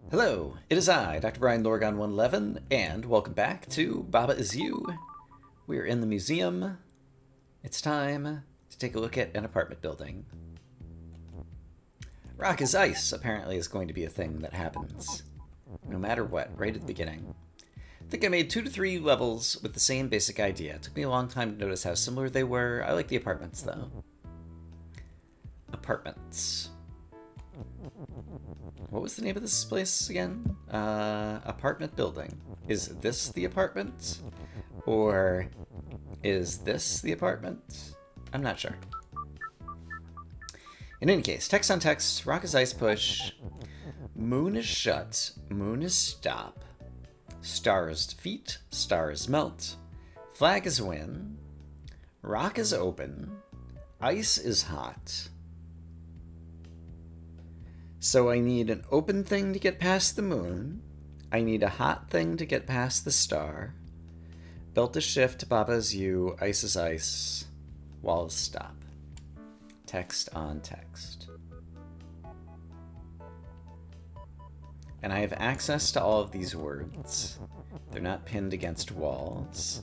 Hello, it is I, Dr. Brian Lorgon 111, and welcome back to Baba Is You. We're in the museum. It's time to take a look at an apartment building. Rock is ice, apparently, is going to be a thing that happens. No matter what, right at the beginning. I think I made 2 to 3 levels with the same basic idea. It took me a long time to notice how similar they were. I like the apartments, though. Apartments. What was the name of this place again? Apartment building. Is this the apartment? Or is this the apartment? I'm not sure. In any case, text on text, rock is ice push, moon is shut, moon is stop, stars feet, stars melt, flag is win, rock is open, ice is hot. So I need an open thing to get past the moon. I need a hot thing to get past the star. Belt is shift, Baba is you, ice is ice, wall is stop. Text on text. And I have access to all of these words. They're not pinned against walls.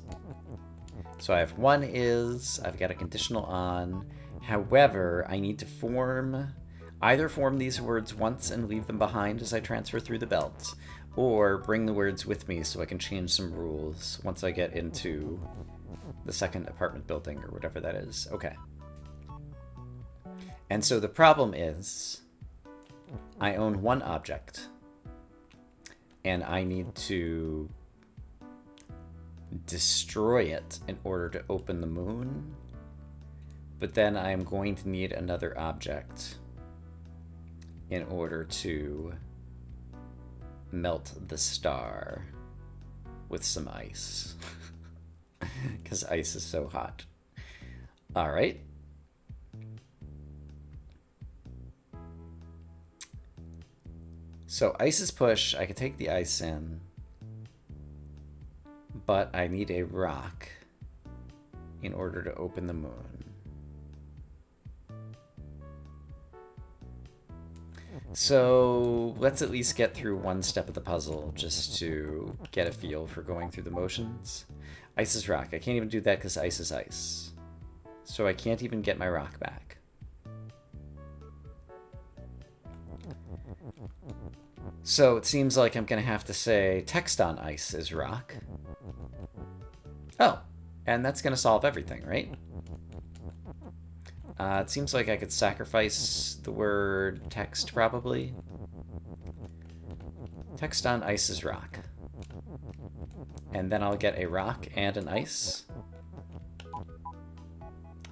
So I have one is, I've got a conditional on. However, I need to either form these words once and leave them behind as I transfer through the belt, or bring the words with me so I can change some rules once I get into the second apartment building or whatever that is. Okay. And so the problem is, I own one object, and I need to destroy it in order to open the moon, but then I'm going to need another object in order to melt the star with some ice. Because ice is so hot. Alright. So ice is push. I can take the ice in. But I need a rock in order to open the moon. So let's at least get through one step of the puzzle just to get a feel for going through the motions. Ice is rock. I can't even do that because ice is ice. So I can't even get my rock back. So it seems like I'm going to have to say text on ice is rock. Oh, and that's going to solve everything, right? It seems like I could sacrifice the word text, probably. Text on ice is rock. And then I'll get a rock and an ice.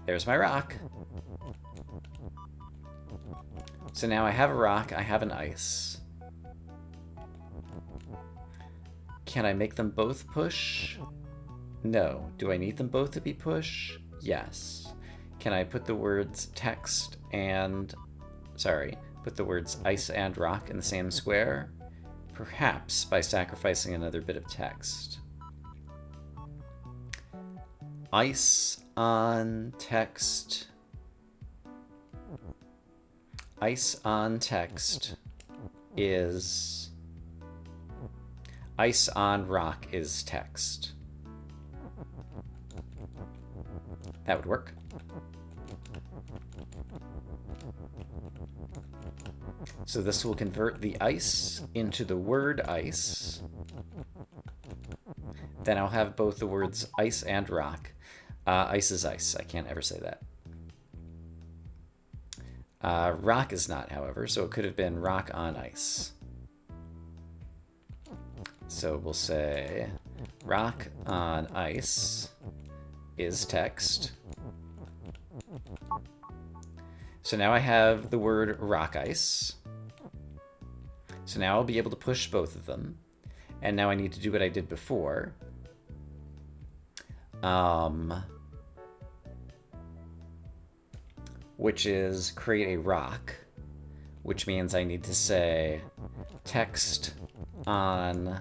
There's my rock. So now I have a rock, I have an ice. Can I make them both push? No. Do I need them both to be push? Yes. Can I put the words text and... put the words ice and rock in the same square? Perhaps by sacrificing another bit of text. Ice on text. Ice on text is... Ice on rock is text. That would work. So this will convert the ice into the word ice. Then I'll have both the words ice and rock. Ice is ice. I can't ever say that. Rock is not, however, so it could have been rock on ice. So we'll say rock on ice is text. So now I have the word rock ice. So now I'll be able to push both of them. And now I need to do what I did before. Which is create a rock, which means I need to say text on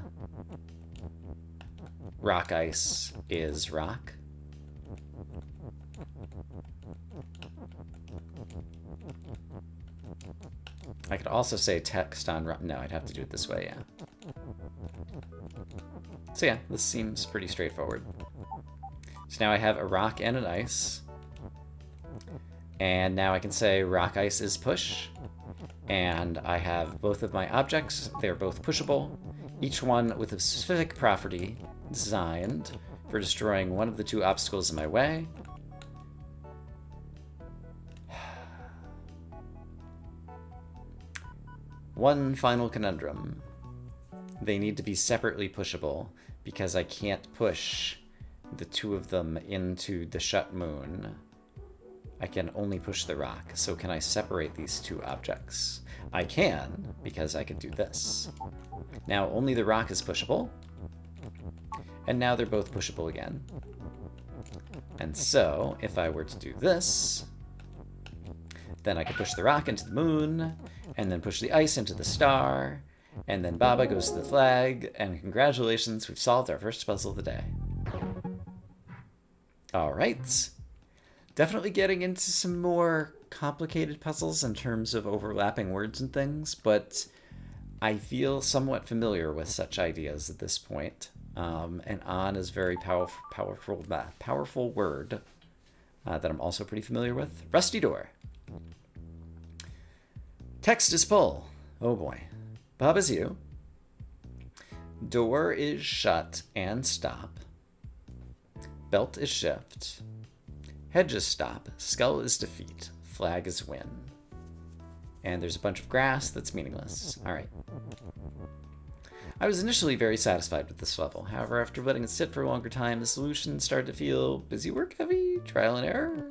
rock ice is rock. I could also say text on rock. No, I'd have to do it this way, yeah. So yeah, this seems pretty straightforward. So now I have a rock and an ice. And now I can say rock ice is push. And I have both of my objects. They're both pushable, each one with a specific property designed for destroying one of the two obstacles in my way. One final conundrum. They need to be separately pushable because I can't push the two of them into the shut moon. I can only push the rock, so can I separate these two objects? I can, because I can do this. Now only the rock is pushable, and now they're both pushable again. And so, if I were to do this, then I could push the rock into the moon, and then push the ice into the star, and then Baba goes to the flag, and congratulations, we've solved our first puzzle of the day. Alright. Definitely getting into some more complicated puzzles in terms of overlapping words and things, but I feel somewhat familiar with such ideas at this point. And on is a very powerful word that I'm also pretty familiar with. Rusty door. Text is pull. Oh boy. Bob is you. Door is shut and stop. Belt is shift. Hedge is stop. Skull is defeat. Flag is win. And there's a bunch of grass that's meaningless. Alright. I was initially very satisfied with this level. However, after letting it sit for a longer time, the solution started to feel busy work heavy, trial and error.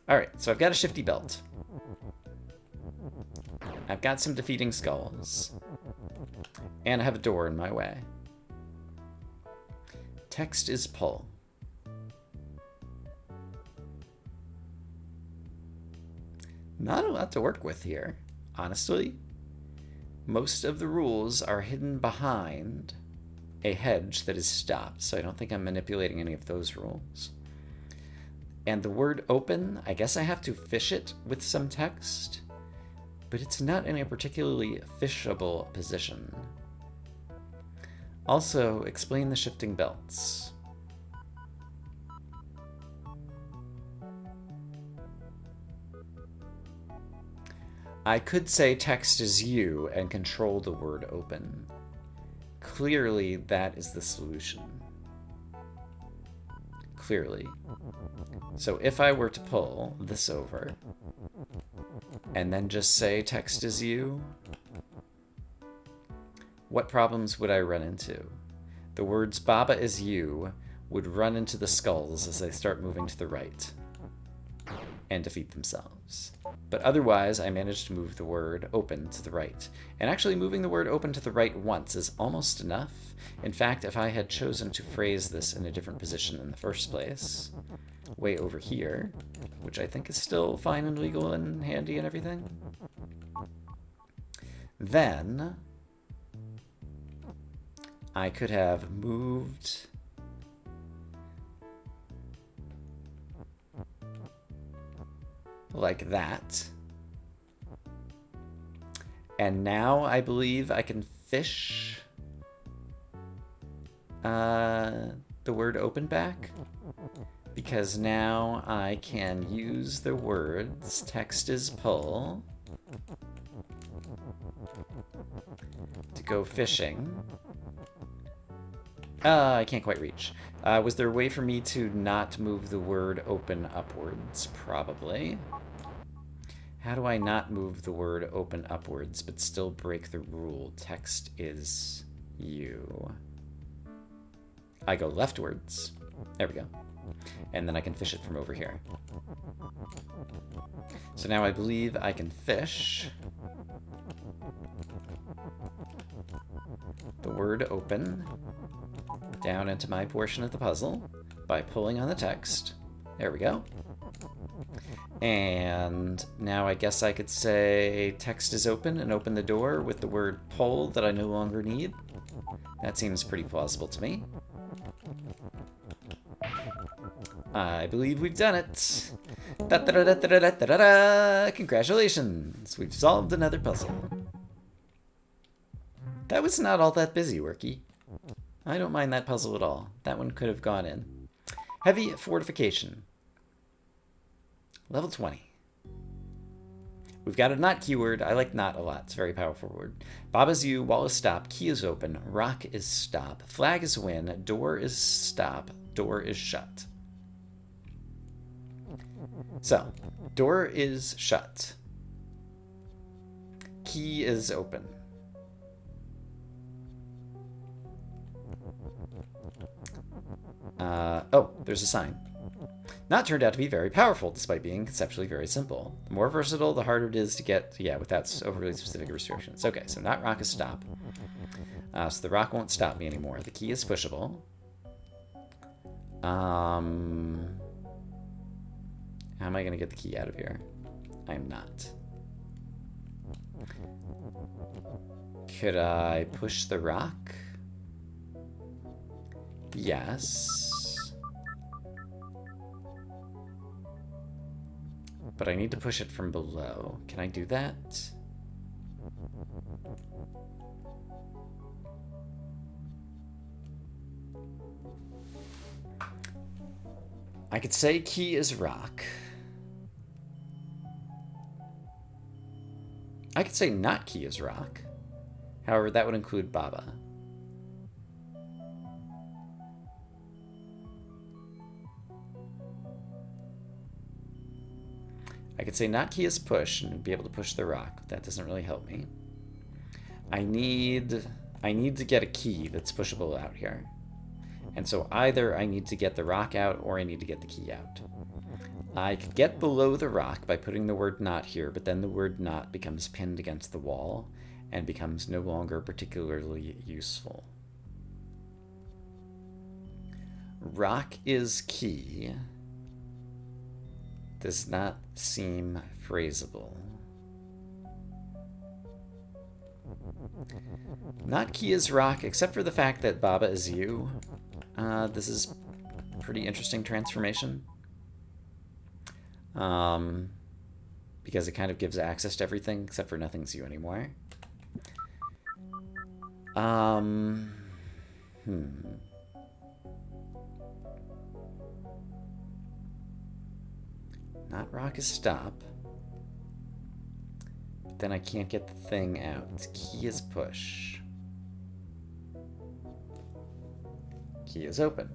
Alright, so I've got a shifty belt. I've got some defeating skulls. And I have a door in my way. Text is pull. Not a lot to work with here, honestly. Most of the rules are hidden behind a hedge that is stopped, so I don't think I'm manipulating any of those rules. And the word open, I guess I have to fish it with some text, but it's not in a particularly fishable position. Also, explain the shifting belts. I could say text is you and control the word open. Clearly, that is the solution. Clearly. So if I were to pull this over, and then just say text is you, what problems would I run into? The words Baba is you would run into the skulls as they start moving to the right and defeat themselves. But otherwise, I managed to move the word open to the right. And actually moving the word open to the right once is almost enough. In fact, if I had chosen to phrase this in a different position in the first place, way over here, which I think is still fine and legal and handy and everything, then I could have moved like that. And now I believe I can fish the word open back, because now I can use the words text is pull to go fishing. I can't quite reach. Was there a way for me to not move the word open upwards? Probably. How do I not move the word open upwards but still break the rule? Text is you. I go leftwards. There we go. And then I can fish it from over here. So now I believe I can fish the word open down into my portion of the puzzle by pulling on the text. There we go. And now I guess I could say text is open and open the door with the word pull that I no longer need. That seems pretty plausible to me. I believe we've done it. Da-da-da-da-da-da-da-da! Congratulations! We've solved another puzzle. That was not all that busy, Worky. I don't mind that puzzle at all. That one could have gone in. Heavy fortification. Level 20. We've got a not keyword. I like not a lot. It's a very powerful word. Baba's you, wall is stop, key is open, rock is stop, flag is win, door is stop, door is shut. So, door is shut. Key is open. Oh, there's a sign. Not turned out to be very powerful, despite being conceptually very simple. The more versatile, the harder it is to get, yeah, without overly specific restrictions. Okay, so not rock is stop. So the rock won't stop me anymore. The key is pushable. How am I going to get the key out of here? I'm not. Could I push the rock? Yes. But I need to push it from below. Can I do that? I could say key is rock. I could say not key is rock. However, that would include Baba. I could say not key is push and be able to push the rock. But that doesn't really help me. I need to get a key that's pushable out here. And so either I need to get the rock out or I need to get the key out. I could get below the rock by putting the word not here, but then the word not becomes pinned against the wall and becomes no longer particularly useful. Rock is key. Does not seem phraseable. Not key is rock, except for the fact that Baba is you. This is a pretty interesting transformation. Because it kind of gives access to everything, except for nothing's you anymore. Not rock is stop. But then I can't get the thing out. Key is push. Key is open.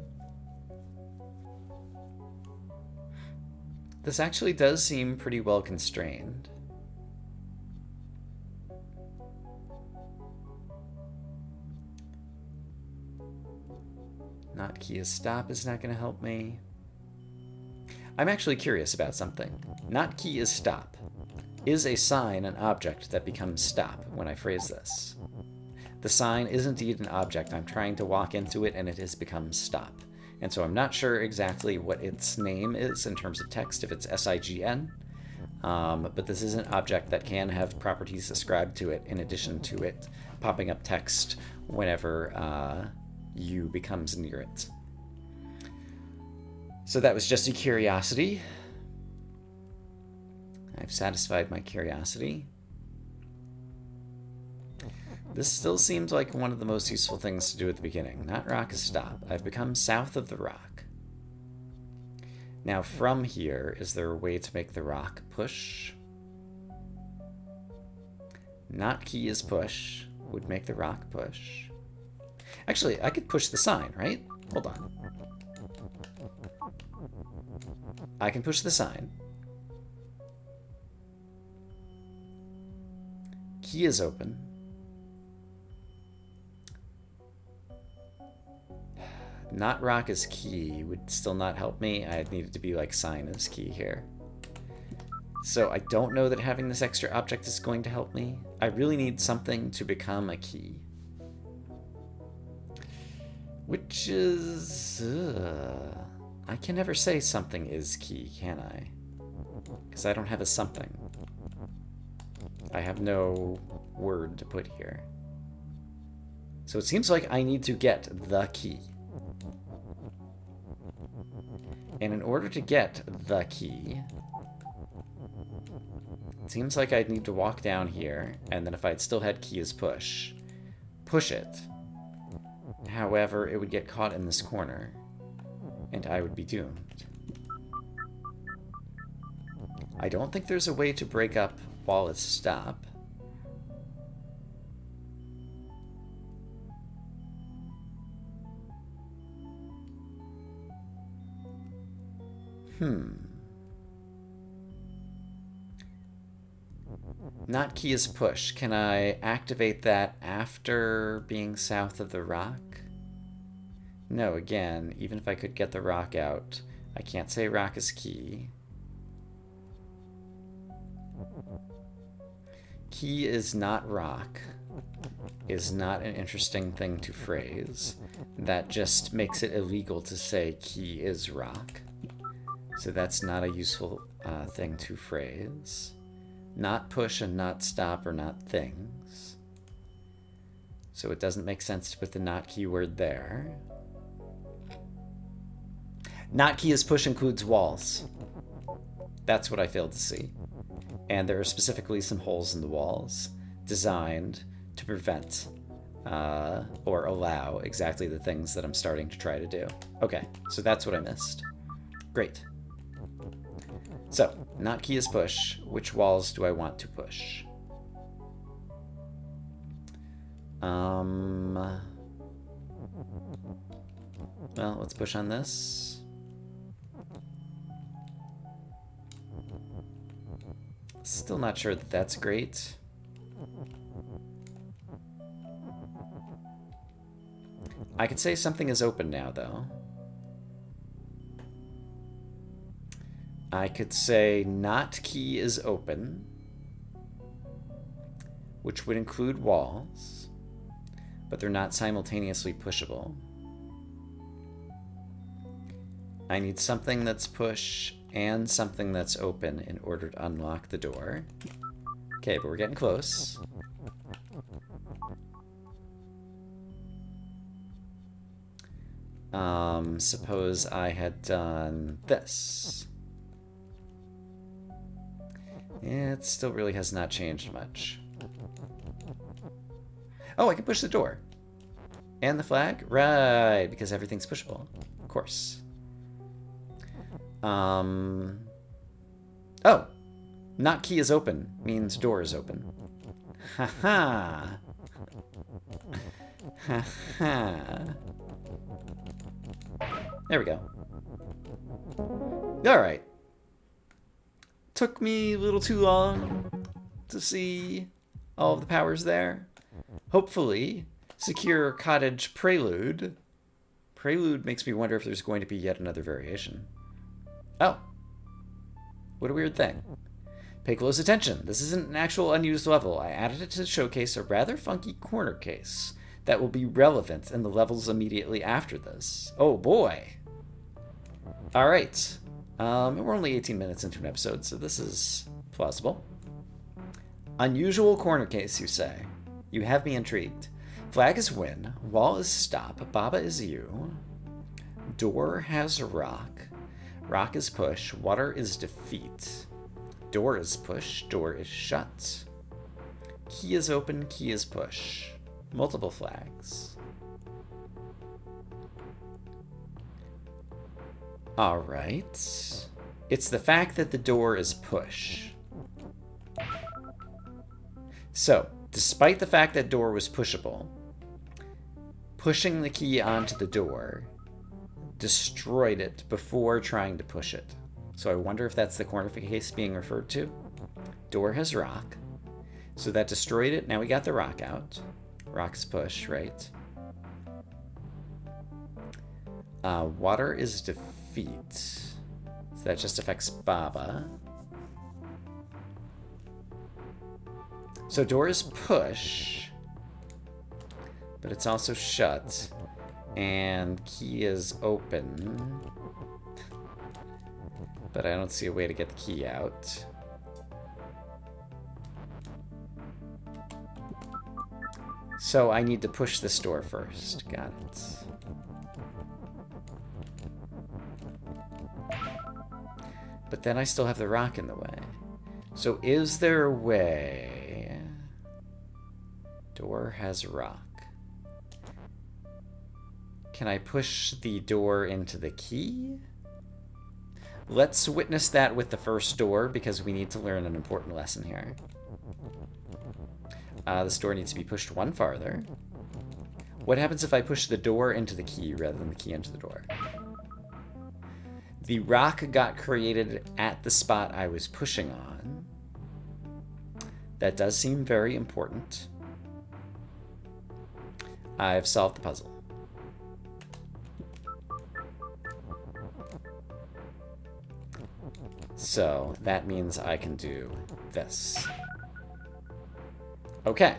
This actually does seem pretty well constrained. Not key is stop is not going to help me. I'm actually curious about something. Not key is stop. Is a sign an object that becomes stop when I phrase this? The sign is indeed an object. I'm trying to walk into it and it has become stop. And so I'm not sure exactly what its name is in terms of text, if it's SIGN. But this is an object that can have properties ascribed to it in addition to it popping up text whenever U becomes near it. So that was just a curiosity. I've satisfied my curiosity. This still seems like one of the most useful things to do at the beginning. Not rock is stop. I've become south of the rock. Now from here, is there a way to make the rock push? Not key is push. Would make the rock push. Actually, I could push the sign, right? Hold on. I can push the sign. Key is open. Not rock is key would still not help me. I'd need it to be like sign is key here. So I don't know that having this extra object is going to help me. I really need something to become a key. Which is... I can never say something is key, can I? Because I don't have a something. I have no word to put here. So it seems like I need to get the key. And in order to get the key, It seems like I'd need to walk down here, and then if I'd still had key as push it. However, it would get caught in this corner, and I would be doomed. I don't think there's a way to break up wall as stop. Not key is push. Can I activate that after being south of the rock? No, again, even if I could get the rock out, I can't say rock is key. Key is not rock is not an interesting thing to phrase. That just makes it illegal to say key is rock. So that's not a useful thing to phrase. Not push and not stop are not things. So it doesn't make sense to put the not keyword there. Not key is push includes walls. That's what I failed to see. And there are specifically some holes in the walls designed to prevent or allow exactly the things that I'm starting to try to do. Okay, so that's what I missed. Great. So, not key is push. Which walls do I want to push? Well, let's push on this. Still not sure that that's great. I could say something is open now, though. I could say not key is open, which would include walls, but they're not simultaneously pushable. I need something that's push and something that's open in order to unlock the door. Okay, but we're getting close. Suppose I had done this. It still really has not changed much. Oh, I can push the door. And the flag? Right, because everything's pushable. Of course. Oh! Not key is open means door is open. Haha! Haha! There we go. Alright. Took me a little too long to see all of the powers there. Hopefully, secure cottage prelude. Prelude makes me wonder if there's going to be yet another variation. Oh. What a weird thing. Pay close attention. This isn't an actual unused level. I added it to showcase a rather funky corner case that will be relevant in the levels immediately after this. Oh boy. Alright. We're only 18 minutes into an episode, so this is plausible. Unusual corner case, you say. You have me intrigued. Flag is win. Wall is stop. Baba is you. Door has rock. Rock is push. Water is defeat. Door is push. Door is shut. Key is open. Key is push. Multiple flags. Alright. It's the fact that the door is push. So, despite the fact that door was pushable, pushing the key onto the door destroyed it before trying to push it. So I wonder if that's the corner case being referred to. Door has rock. So that destroyed it. Now we got the rock out. Rock's push, right? Water is defeat. So that just affects Baba. So door is push, but it's also shut, and key is open, but I don't see a way to get the key out. So I need to push this door first. Got it. But then I still have the rock in the way. So is there a way... Door has rock. Can I push the door into the key? Let's witness that with the first door, because we need to learn an important lesson here. This door needs to be pushed one farther. What happens if I push the door into the key rather than the key into the door? The rock got created at the spot I was pushing on. That does seem very important. I've solved the puzzle. So that means I can do this. Okay,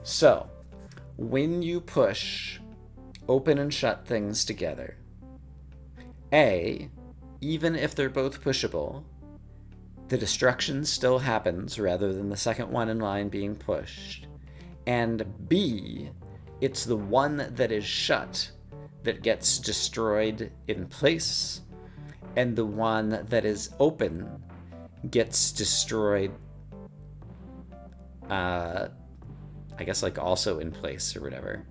so when you push open and shut things together, A, even if they're both pushable, the destruction still happens rather than the second one in line being pushed. And B, it's the one that is shut that gets destroyed in place, and the one that is open gets destroyed, I guess, like, also in place or whatever.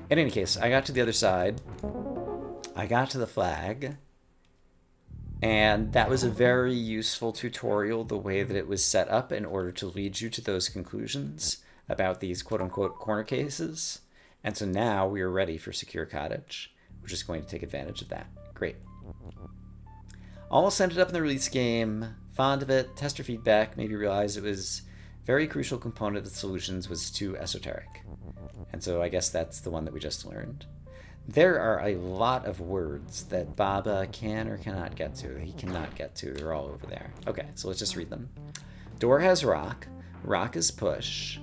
In any case, I got to the other side. I got to the flag. And that was a very useful tutorial, the way that it was set up in order to lead you to those conclusions about these quote-unquote corner cases. And so now we are ready for Secure Cottage, which is going to take advantage of that. Great. Almost ended up in the release game. Fond of it. Tester feedback made me realize it was a very crucial component of the solutions was too esoteric. And so I guess that's the one that we just learned. There are a lot of words that Baba can or cannot get to. He cannot get to. They're all over there. Okay, so let's just read them. Door has rock. Rock is push.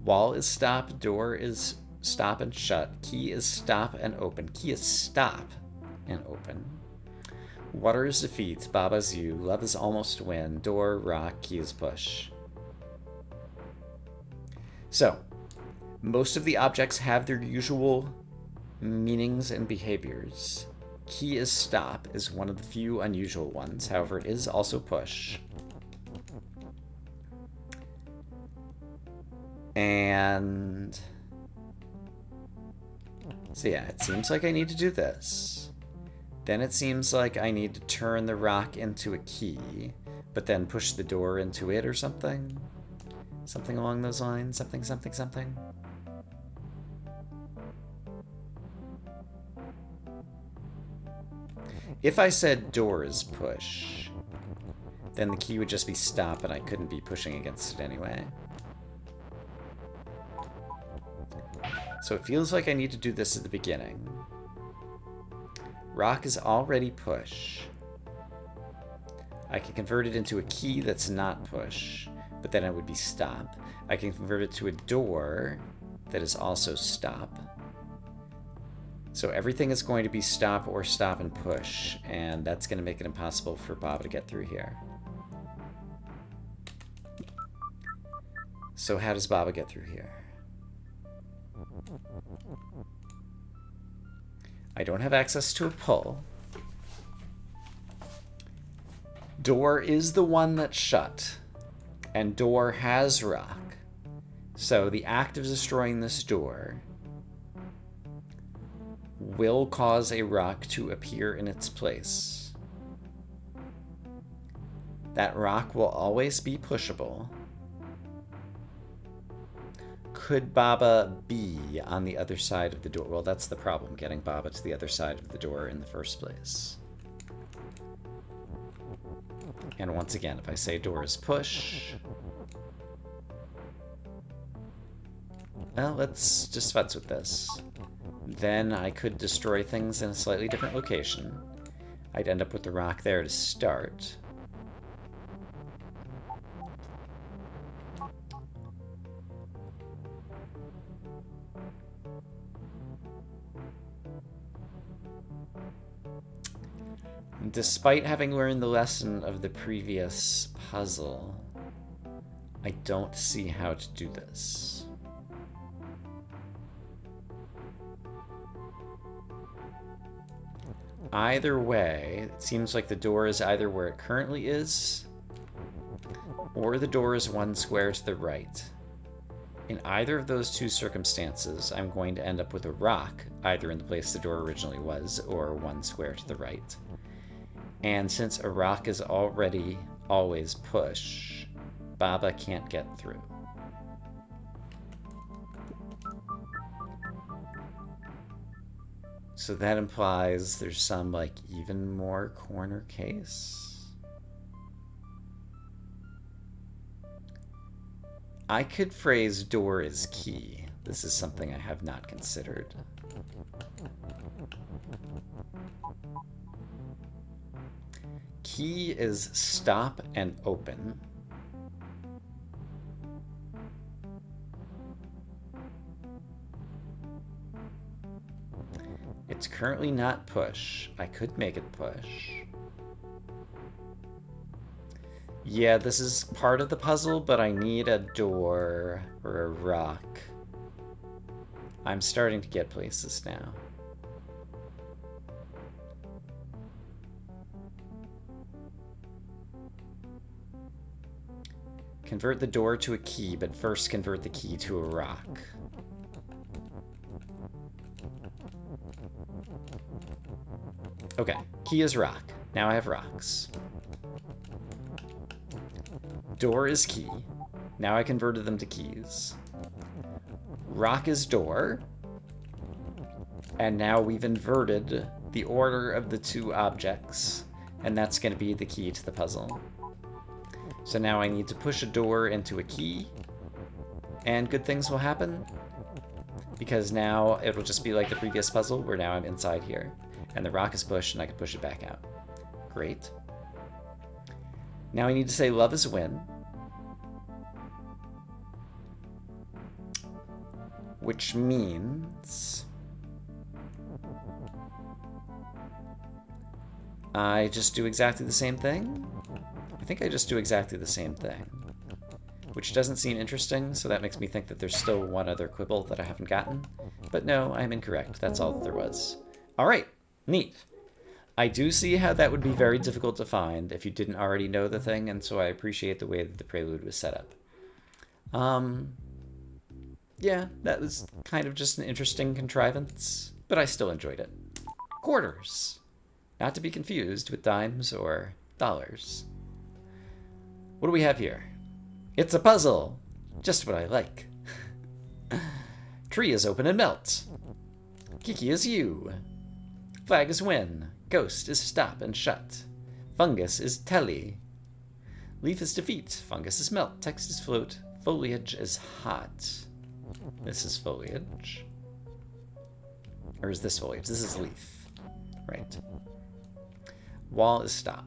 Wall is stop. Door is stop and shut. Key is stop and open. Key is stop and open. Water is defeat. Baba's you. Love is almost win. Door, rock. Key is push. So, most of the objects have their usual meanings and behaviors. Key is stop is one of the few unusual ones. However, it is also push. And so yeah, it seems like I need to do this. Then it seems like I need to turn the rock into a key, but then push the door into it or something. Something along those lines. Something, something, something. If I said door is push, then the key would just be stop and I couldn't be pushing against it anyway. So it feels like I need to do this at the beginning. Rock is already push. I can convert it into a key that's not push, but then it would be stop. I can convert it to a door that is also stop. So everything is going to be stop or stop and push, and that's going to make it impossible for Baba to get through here. So how does Baba get through here? I don't have access to a pull. Door is the one that's shut, and door has rock. So the act of destroying this door will cause a rock to appear in its place. That rock will always be pushable. Could Baba be on the other side of the door? Well, that's the problem, getting Baba to the other side of the door in the first place. And once again, if I say door is push, well, let's just futz with this. Then I could destroy things in a slightly different location. I'd end up with the rock there to start. Despite having learned the lesson of the previous puzzle, I don't see how to do this. Either way, it seems like the door is either where it currently is, or the door is 1 square to the right. In either of those two circumstances, I'm going to end up with a rock, either in the place the door originally was, or 1 square to the right. And since a rock is already always push, Baba can't get through. So that implies there's some, like, even more corner case. I could phrase door is key. This is something I have not considered. Key is stop and open. It's currently not push. I could make it push. Yeah, this is part of the puzzle, but I need a door or a rock. I'm starting to get places now. Convert the door to a key, but first convert the key to a rock. Okay, key is rock. Now I have rocks. Door is key. Now I converted them to keys. Rock is door. And now we've inverted the order of the two objects, and that's going to be the key to the puzzle. So now I need to push a door into a key, and good things will happen, because now it'll just be like the previous puzzle, where now I'm inside here, and the rock is pushed, and I can push it back out. Great. Now I need to say love is win, which means I just do exactly the same thing? I think I just do exactly the same thing, which doesn't seem interesting, so that makes me think that there's still one other quibble that I haven't gotten. But no, I'm incorrect. That's all that there was. All right, neat. I do see how that would be very difficult to find if you didn't already know the thing, and so I appreciate the way that the prelude was set up. Yeah, that was kind of just an interesting contrivance, but I still enjoyed it. Quarters. Not to be confused with dimes or dollars. What do we have here? It's a puzzle. Just what I like. Tree is open and melt. Kiki is you. Flag is win. Ghost is stop and shut. Fungus is telly. Leaf is defeat. Fungus is melt. Text is float. Foliage is hot. This is foliage. Or is this foliage? This is leaf. Right. Wall is stop.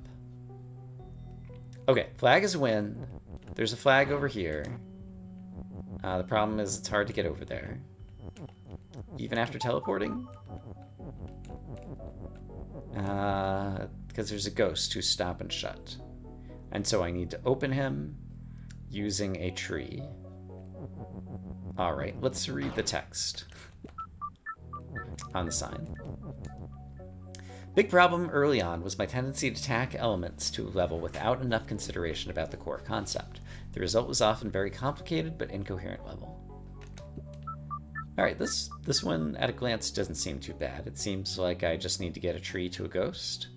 Okay, flag is win. There's a flag over here. The problem is it's hard to get over there. Even after teleporting? Because there's a ghost who's stop and shut. And so I need to open him using a tree. Alright, let's read the text on the sign. Big problem early on was my tendency to tack elements to a level without enough consideration about the core concept. The result was often very complicated but incoherent level. Alright, this one at a glance doesn't seem too bad. It seems like I just need to get a tree to a ghost.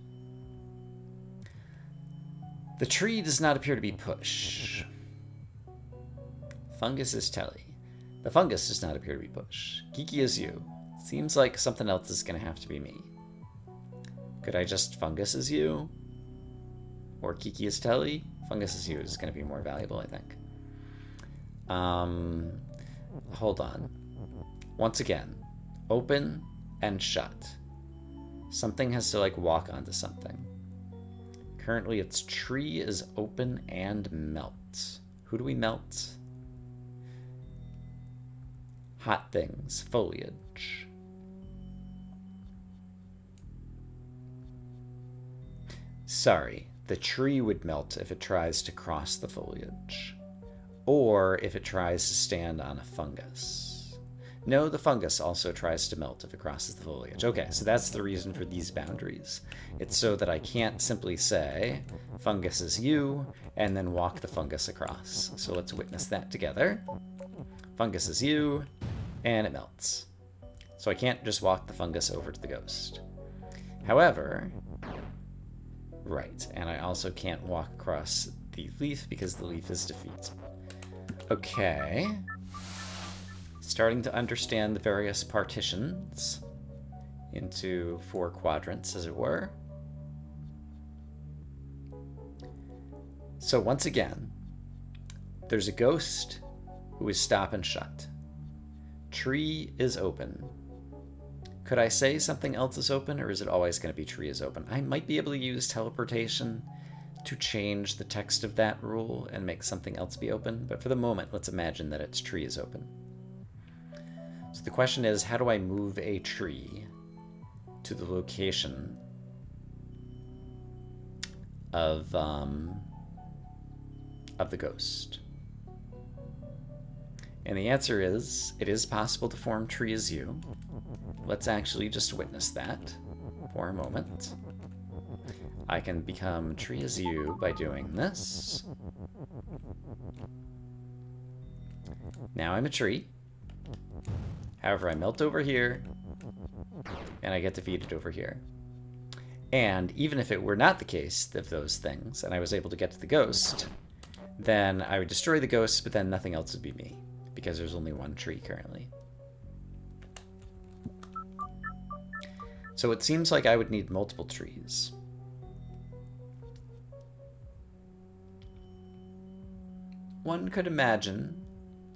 The tree does not appear to be push. Fungus is telly. The fungus does not appear to be push. Kiki is you. Seems like something else is going to have to be me. Could I just fungus is you? Or Kiki is telly? Fungus is you is going to be more valuable, I think. Hold on. Once again, open and shut. Something has to, like, walk onto something. Currently, its tree is open and melt. Who do we melt? Hot things. Foliage. Sorry, the tree would melt if it tries to cross the foliage, or if it tries to stand on a fungus. No, the fungus also tries to melt if it crosses the foliage. Okay, so that's the reason for these boundaries. It's so that I can't simply say, fungus is you, and then walk the fungus across. So let's witness that together. Fungus is you, and it melts. So I can't just walk the fungus over to the ghost. However, right, and I also can't walk across the leaf because the leaf is defeat. Okay. Starting to understand the various partitions into 4 quadrants, as it were. So once again, there's a ghost who is stop and shut. Tree is open. Could I say something else is open, or is it always going to be tree is open? I might be able to use teleportation to change the text of that rule and make something else be open, but for the moment, let's imagine that it's tree is open. So the question is, how do I move a tree to the location of the ghost? And the answer is, it is possible to form tree as you. Let's actually just witness that for a moment. I can become tree as you by doing this. Now I'm a tree. However, I melt over here, and I get defeated over here. And even if it were not the case of those things, and I was able to get to the ghost, then I would destroy the ghost, but then nothing else would be me, because there's only one tree currently. So it seems like I would need multiple trees. One could imagine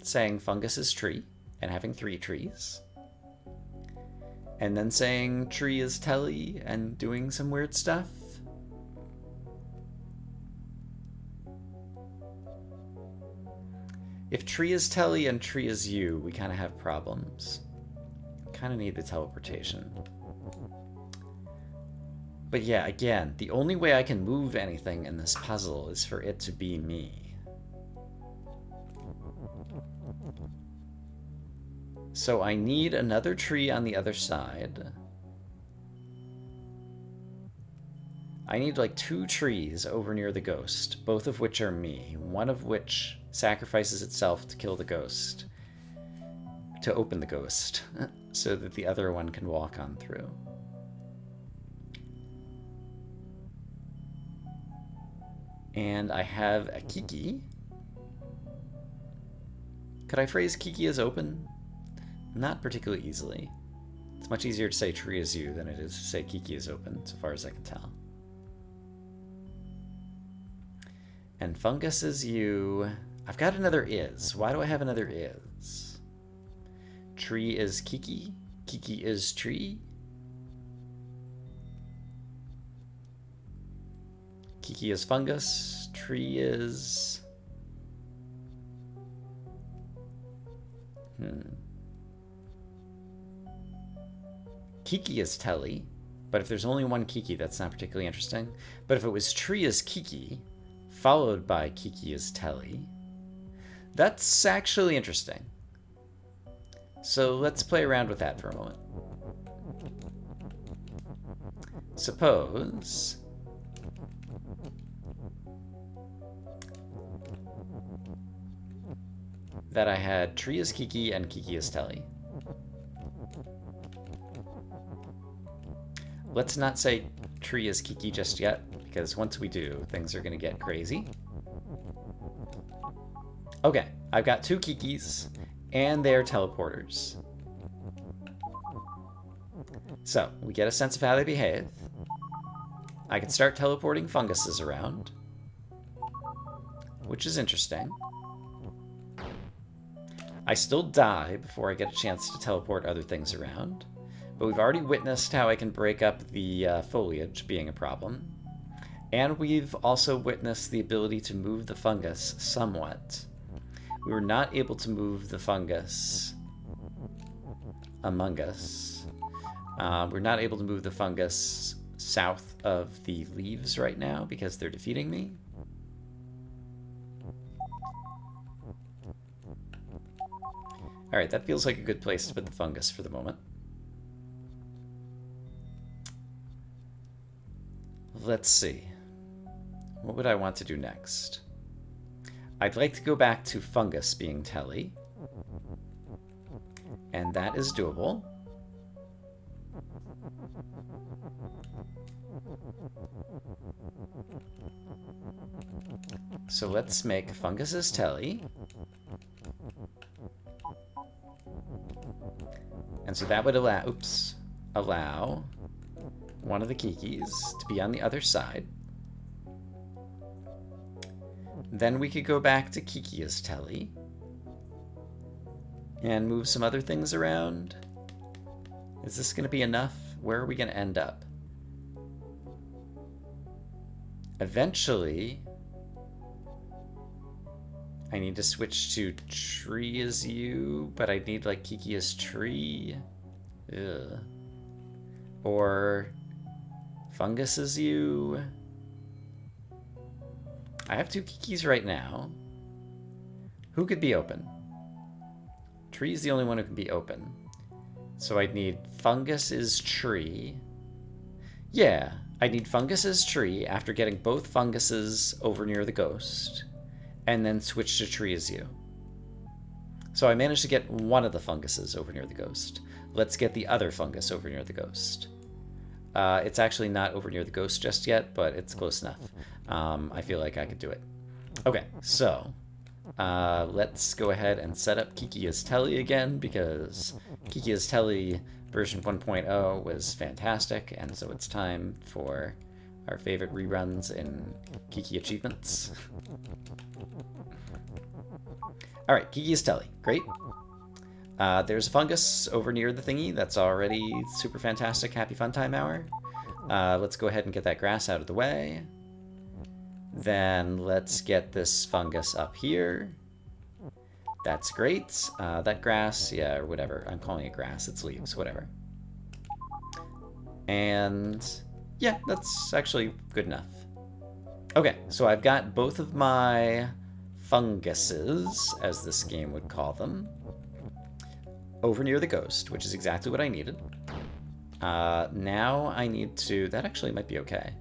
saying fungus is tree, and having 3 trees. And then saying tree is telly, and doing some weird stuff. If tree is telly and tree is you, we kind of have problems. Kind of need the teleportation. But yeah, again, the only way I can move anything in this puzzle is for it to be me. So I need another tree on the other side. I need like 2 trees over near the ghost, both of which are me, one of which sacrifices itself to kill the ghost, to open the ghost, so that the other one can walk on through. And I have a Kiki. Could I phrase Kiki as open? Not particularly easily. It's much easier to say tree is you than it is to say Kiki is open, so far as I can tell. And fungus is you. I've got another is. Why do I have another is? Tree is Kiki. Kiki is tree. Kiki is fungus. Tree is... Kiki is telly, but if there's only one Kiki, that's not particularly interesting. But if it was tree is Kiki, followed by Kiki is telly, that's actually interesting. So let's play around with that for a moment. Suppose that I had tree is Kiki and Kiki is telly. Let's not say tree is Kiki just yet, because once we do, things are going to get crazy. Okay, I've got 2 Kikis, and they're teleporters. So, we get a sense of how they behave. I can start teleporting funguses around, which is interesting. I still die before I get a chance to teleport other things around. But we've already witnessed how I can break up the foliage being a problem. And we've also witnessed the ability to move the fungus somewhat. We were not able to move the fungus among us. We're not able to move the fungus south of the leaves right now because they're defeating me. Alright, that feels like a good place to put the fungus for the moment. Let's see. What would I want to do next? I'd like to go back to fungus being Telly. And that is doable. So let's make fungus as Telly. And so that would allow one of the Kikis to be on the other side. Then we could go back to Kiki as Telly and move some other things around. Is this going to be enough? Where are we going to end up? Eventually, I need to switch to tree as you, but I need like Kiki as tree. Ugh. Or fungus as you. I have 2 Kikis right now. Who could be open? Tree's the only one who can be open. So I'd need fungus as tree. Yeah, I need fungus as tree after getting both funguses over near the ghost. And then switch to tree as you. So I managed to get one of the funguses over near the ghost. Let's get the other fungus over near the ghost. It's actually not over near the ghost just yet, but it's close enough. I feel like I could do it. Okay, so let's go ahead and set up Kiki as Telly again, because Kiki as Telly version 1.0 was fantastic, and so it's time for our favorite reruns in Kiki achievements. Alright, Kiki as Telly. Great. There's a fungus over near the thingy. That's already super fantastic. Happy Fun Time Hour. Let's go ahead and get that grass out of the way. Then let's get this fungus up here. That's great. That grass, yeah, or whatever. I'm calling it grass. It's leaves, whatever. And yeah, that's actually good enough. Okay, so I've got both of my funguses, as this game would call them, over near the ghost, which is exactly what I needed. Now I need to... That actually might be okay.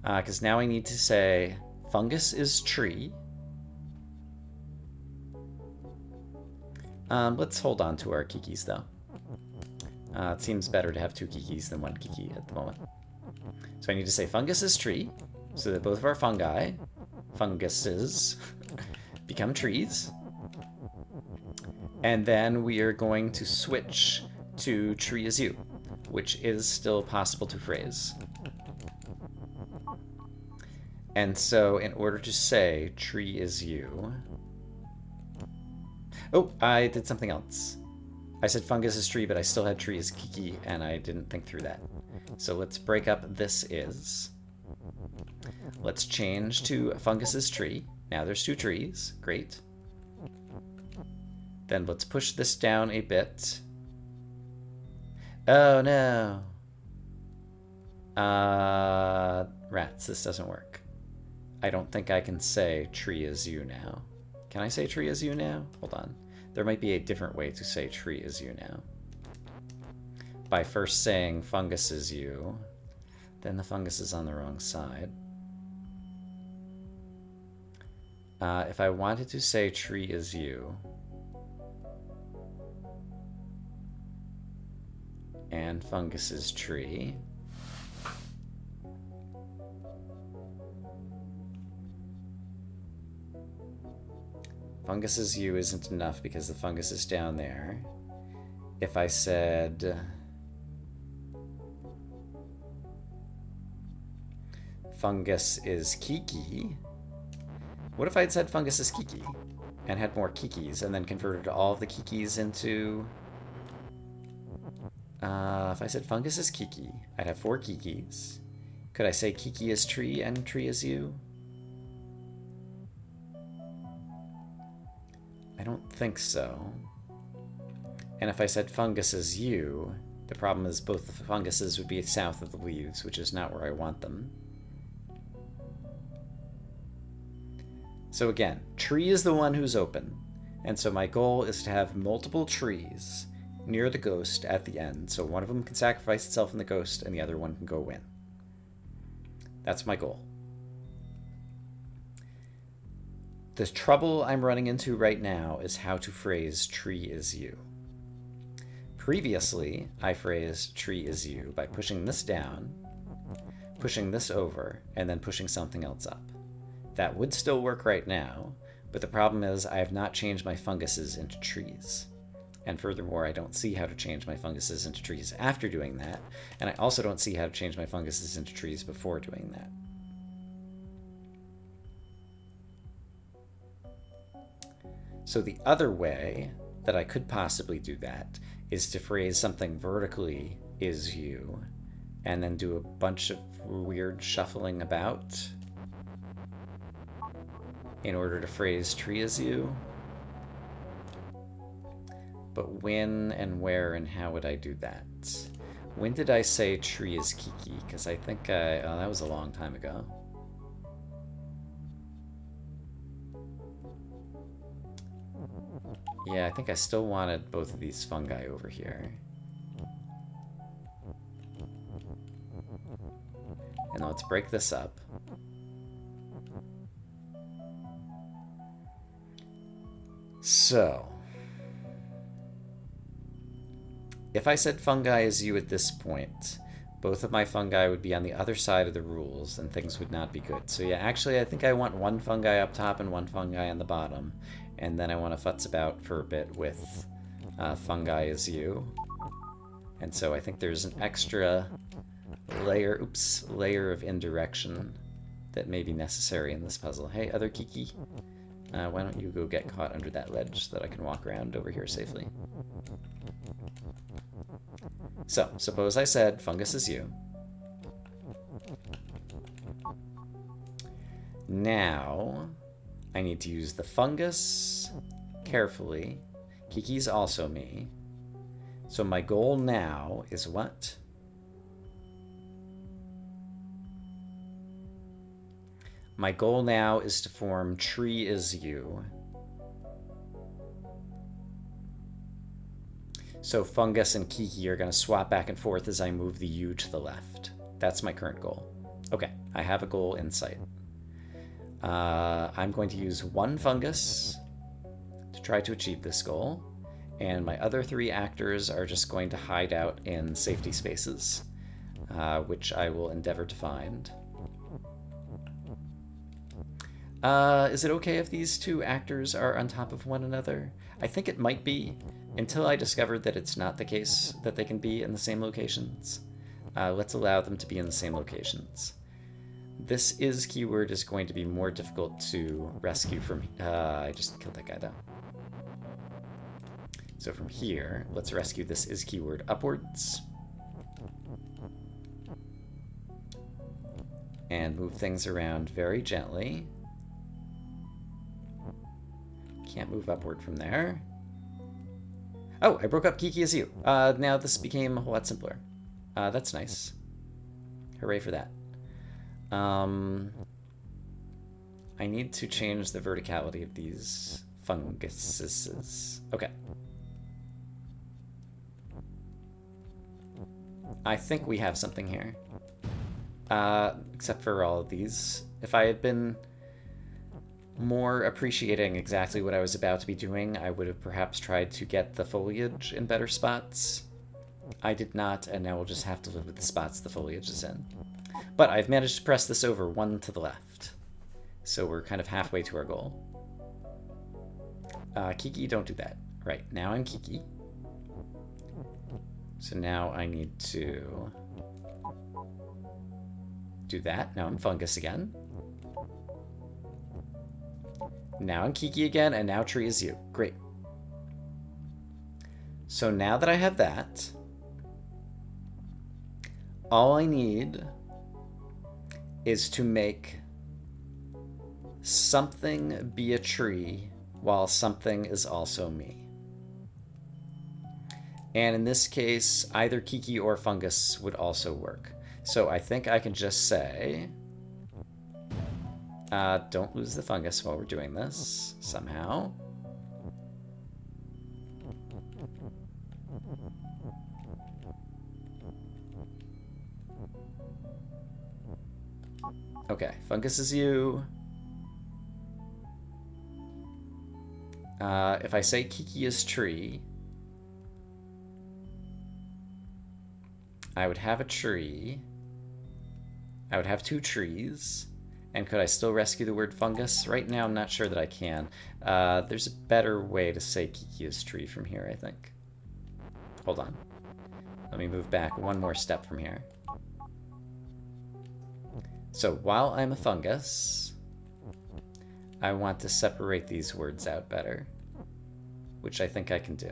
Because now I need to say fungus is tree. Let's hold on to our Kikis, though. It seems better to have 2 Kikis than 1 Kiki at the moment. So I need to say fungus is tree, so that both of our funguses, become trees. And then we are going to switch to tree as you, which is still possible to phrase. And so in order to say tree is you... Oh, I did something else. I said fungus is tree, but I still had tree as Kiki, and I didn't think through that. So let's break up this is. Let's change to fungus is tree. Now there's 2 trees. Great. Then let's push this down a bit. Oh no. Rats, this doesn't work. I don't think I can say tree is you now. Can I say tree is you now? Hold on. There might be a different way to say tree is you now. By first saying fungus is you, then the fungus is on the wrong side. If I wanted to say tree is you, and fungus is tree, fungus is you isn't enough because the fungus is down there. If I said fungus is Kiki, what if I had said fungus is Kiki and had more Kikis and then converted all of the Kikis into... if I said fungus is Kiki, I'd have 4 Kikis. Could I say Kiki is tree and tree is you? I don't think so. And if I said fungus is you, the problem is both the funguses would be south of the leaves, which is not where I want them. So again, tree is the one who's open. And so my goal is to have multiple trees near the ghost at the end, so one of them can sacrifice itself in the ghost and the other one can go win. That's my goal. The trouble I'm running into right now is how to phrase tree is you. Previously, I phrased tree is you by pushing this down, pushing this over, and then pushing something else up. That would still work right now, but the problem is I have not changed my funguses into trees. And furthermore, I don't see how to change my funguses into trees after doing that, and I also don't see how to change my funguses into trees before doing that. So the other way that I could possibly do that is to phrase something vertically is you, and then do a bunch of weird shuffling about in order to phrase tree is you. But when and where and how would I do that? When did I say tree is Kiki? Because I think that was a long time ago. Yeah, I think I still wanted both of these fungi over here. And let's break this up. So, if I said fungi is you at this point, both of my fungi would be on the other side of the rules and things would not be good. So yeah, actually I think I want one fungi up top and one fungi on the bottom. And then I want to futz about for a bit with fungi is you. And so I think there's an extra layer of indirection that may be necessary in this puzzle. Hey, other Kiki, why don't you go get caught under that ledge so that I can walk around over here safely. So, suppose I said fungus is you. Now, I need to use the fungus carefully. Kiki's also me. So my goal now is what? My goal now is to form tree is you. So fungus and Kiki are going to swap back and forth as I move the U to the left. That's my current goal. Okay, I have a goal in sight. I'm going to use one fungus to try to achieve this goal, and my other three actors are just going to hide out in safety spaces, which I will endeavor to find. Is it okay if these two actors are on top of one another? I think it might be, until I discovered that it's not the case that they can be in the same locations. Let's allow them to be in the same locations. This is keyword is going to be more difficult to rescue from... I just killed that guy, though. So from here, let's rescue this is keyword upwards. And move things around very gently. Can't move upward from there. Oh, I broke up Kiki as you. Now this became a whole lot simpler. That's nice. Hooray for that. I need to change the verticality of these funguses. Okay. I think we have something here. Except for all of these. If I had been more appreciating exactly what I was about to be doing, I would have perhaps tried to get the foliage in better spots. I did not, and now we'll just have to live with the spots the foliage is in. But I've managed to press this over one to the left. So we're kind of halfway to our goal. Kiki, don't do that. Right, now I'm Kiki. So now I need to do that. Now I'm fungus again. Now I'm Kiki again, and now tree is you. Great. So now that I have that, all I need is to make something be a tree while something is also me. And in this case, either Kiki or fungus would also work. So I think I can just say, don't lose the fungus while we're doing this, somehow. Okay, fungus is you. If I say Kiki is tree, I would have a tree. I would have 2 trees. And could I still rescue the word fungus? Right now, I'm not sure that I can. There's a better way to say Kiki is tree from here, I think. Hold on. Let me move back one more step from here. So while I'm a fungus, I want to separate these words out better, which I think I can do.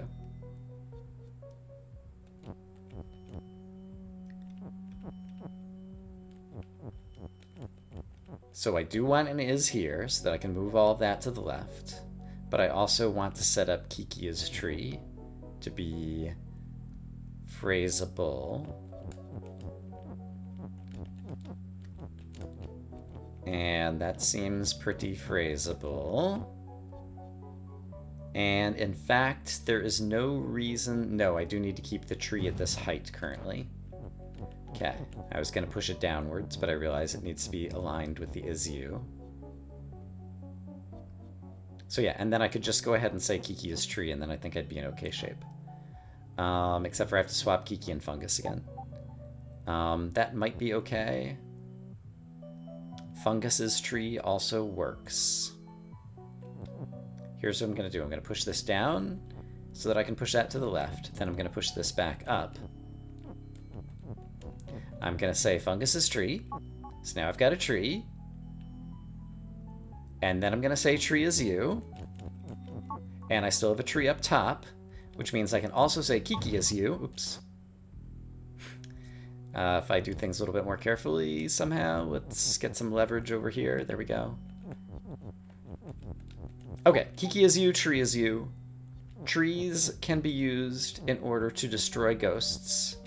So I do want an is here so that I can move all of that to the left, but I also want to set up Kiki is tree to be phraseable. And that seems pretty phraseable. And in fact, there is no reason... No, I do need to keep the tree at this height currently. Okay, I was going to push it downwards, but I realize it needs to be aligned with the is you. So yeah, and then I could just go ahead and say Kiki is tree, and then I think I'd be in okay shape. Except for I have to swap Kiki and fungus again. That might be okay. Fungus's tree also works. Here's what I'm going to do. I'm going to push this down so that I can push that to the left. Then I'm going to push this back up. I'm going to say fungus's tree. So now I've got a tree. And then I'm going to say tree is you. And I still have a tree up top, which means I can also say Kiki is you. Oops. If I do things a little bit more carefully somehow, let's get some leverage over here. There we go. Okay, Kiki is you, tree is you. Trees can be used in order to destroy ghosts.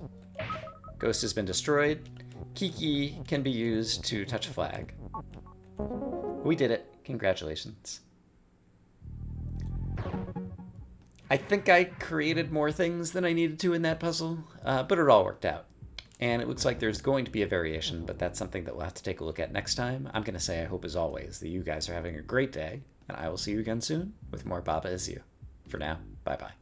Ghost has been destroyed. Kiki can be used to touch a flag. We did it. Congratulations. I think I created more things than I needed to in that puzzle, but it all worked out. And it looks like there's going to be a variation, but that's something that we'll have to take a look at next time. I'm going to say I hope, as always, that you guys are having a great day, and I will see you again soon with more Baba Is You. For now, bye-bye.